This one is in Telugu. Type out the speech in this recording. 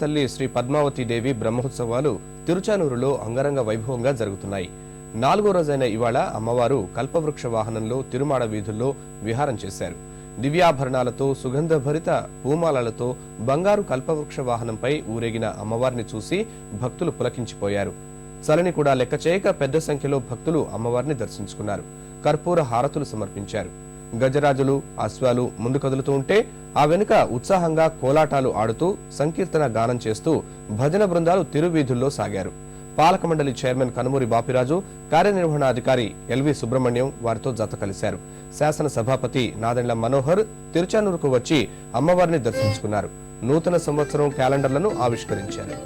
తల్లి శ్రీ పద్మావతి దేవి బ్రహ్మోత్సవాలు తిరుచానూరులో అంగరంగ వైభవంగా జరుగుతున్నాయి. 4వ రోజైన ఇవాళ అమ్మవారు కల్పవృక్ష వాహనంలో తిరుమాడ వీధుల్లో విహారం చేశారు. దివ్యాభరణాలతో సుగంధభరిత పూమాలలతో బంగారు కల్పవృక్ష వాహనంపై ఊరేగిన అమ్మవారిని చూసి భక్తులు పులకించిపోయారు. చలని కూడా లెక్క చేయక పెద్ద సంఖ్యలో భక్తులు అమ్మవారిని దర్శించుకున్నారు. కర్పూర హారతులు సమర్పించారు. గజరాజులు, అశ్వాలు ముందు కదులుతూ ఉంటే ఆ వెనుక ఉత్సాహంగా కోలాటాలు ఆడుతూ సంకీర్తన గానం చేస్తూ భజన బృందాలు తిరువీధుల్లో సాగారు. పాలక మండలి చైర్మన్ కనుమూరి బాపిరాజు, కార్యనిర్వహణాధికారి ఎల్వి సుబ్రహ్మణ్యం వారితో జత కలిశారు. శాసన సభాపతి నాదెండ్ల మనోహర్ తిరుచానూరుకు వచ్చి అమ్మవారిని దర్శించుకున్నారు. నూతన సంవత్సరం క్యాలెండర్లను ఆవిష్కరించారు.